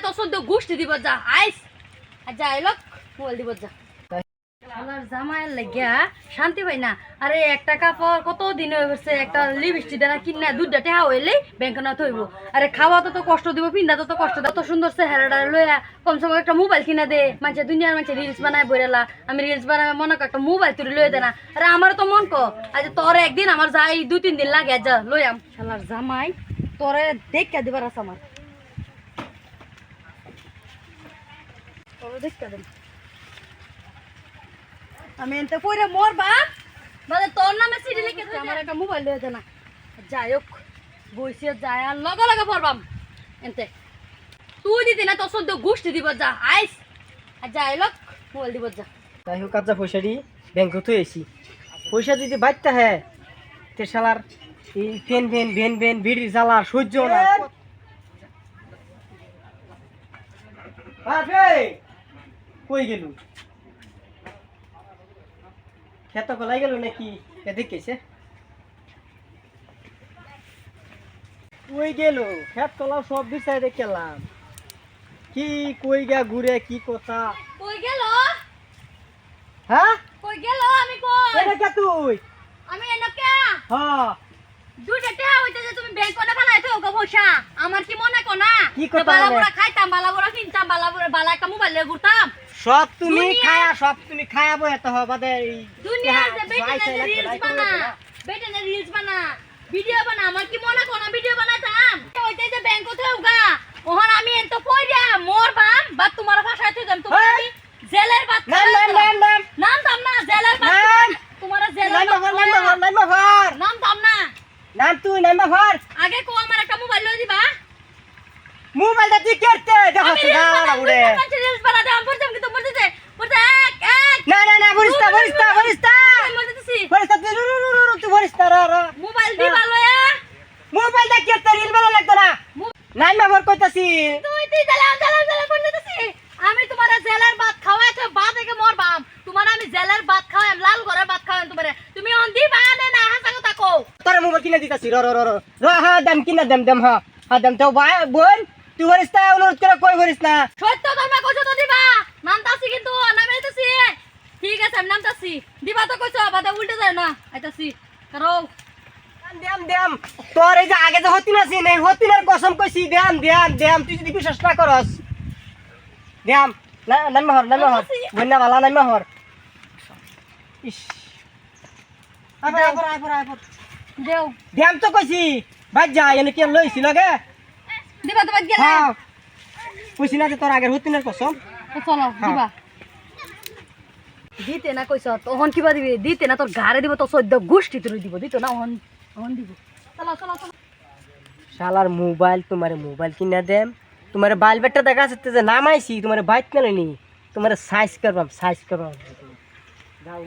তো সদ্য গোষ্ঠী দিব যা আইস যা এলোক মোবাইল দিব যা আমার জামাইয়ের লাগিয়া শান্তি পাই না। আরে একটা কাপড় কত দিন হয়ে গেছে, একটা লিপস্টিক দেনা কিনা দুধটা টেহা হইলে ব্যাংকে না থইব। আরে খাওয়া তো কষ্ট দিব, পিন্ধা তো কষ্ট দেব। তো সুন্দর চেহারাটা লইয়া কমসে কম একটা মোবাইল কিনা দে। মানুষের দুনিয়ার মানুষের রিলস বানায় বইরেলা, আমি রিলস বানায় মনে কর একটা মোবাইল তুই লইয়া দে না। আরে আমার তো মন কর আজ তোর একদিন আমার যাই 2-3 দিন লাগে যা লইয়াম। শালার জামাই তোরে দেখা দিবার আছে আমার, তোরে দেখা দেব আমি এনতে কইরে মোর বাপ মানে তোর নামে সিডি লিখে দে। আমার একটা মোবাইল লয়ে দে না। যাই হোক বইসে যায় আর লগে লগে পড়বাম এনতে তুই দিতি না তোর সদ্য গোষ্ঠী দিব যা আইস যাই লোক মোবাইল দিব যা। যাই হোক কাজা পয়সা দি ব্যাংকে থুই আইছি, পয়সা যদি বাইতে হ্যাঁ তে শালার এই ফেন ফেন ভেন ভেন বিড়ির জ্বালা সহ্য না। কই গেল খেত গলাই গেল নাকি এদিক কেছে কই গেল খেত তলাও সব বিচাই দেখলাম কি কই গা ঘুরে কি কথা কই গেল হ্যাঁ কই গেল আমি কই এটা কে তুই আমি এনকে হ্যাঁ দুইটা টাকা হইতে যে তুমি ব্যাংক কোনে ফেলাই তো গো পয়সা আমার কি মনে কো না কি কথা বালা বড়া খাইতাম বালা বড়া কিনতাম বালা বড়া বালা একটা মোবাইল লয়ে ঘুরতাম সব তুমি খায়া বই এত হবাদে দুনিয়ার যে বেটেনে রিলস বানা ভিডিও বানা আমার কি মনে কোন ভিডিও বানাতাম ওইতে যে ব্যাংক কোথাও গা ওহন আমি এত কইরা মোর বাম বা তোমার ভাষায় তুইতাম তোমার আমি জেলের ভাত নাম দাম না জেলের ভাত তোমার জেলের নাম দাম না নাম তুই নাম ভর আগে কো আমার একটা মোবাইল লই দিবা মোবাইলটা তুই করতে দেখো গালা উড়ে রিলস বানা দে আমি পড়তাম কিন্তু পড়তে এক না বরিস্তা তুই বরিস্তা রা মোবাইল দিবা লয়া মোবাইলটা করতে রিল বানা লাগতো না নাম ভর কইতাছি তুই জালা করতেছিস আমি তোমার জেলার ভাত খাওয়াইতে ভাত থেকে মোর বাম তোমার আমি জেলার ভাত খাওয়াম লাল ঘরে ভাত খাওয়াম তোমারে তুমি অন দিবা না হাসা কথা কও তোর মোবাইল কিনে দিতাছি র হ্যাঁ দাম কিনা দাম হ্যাঁ দাম তো বোন তুই বরিস্তা অনুরোধ করে কই বরিস না সত্য তোমরা কইছো তো দিবা নামতাছি কিন্তু নামাইতাছি ঠিক আছে আমি নামতাছি দিবা তো কইছো বাদা উল্টে যায় না আইতাছি করো দেম তোর এই যে আগে যে হতি না কসম কইছি দেম তুই যদি বিশ্বাস না করস দেম না নাম হর বন্যা বালা নাম হর ইস আইফর দেও দেম তো কইছি বাজ যা এনে কি লইছি লগে দিবা তো বাদ গেলা হ্যাঁ কইছি না যে তোর আগের হতি না কসম চলো দিবা দিতে না কইছ তখন কিবা দিবি দিতে না তোর ঘাড়ে দিব তো 14 গোষ্ঠী তুই দিব দিত না অন দিব চলো শালার মোবাইল তোমার মোবাইল কিনা দেম তোমার বাল বেটা দেখা যাচ্ছে যে নামাইছি তোমার বাইক না নি তোমার সাইজ করবাম যাও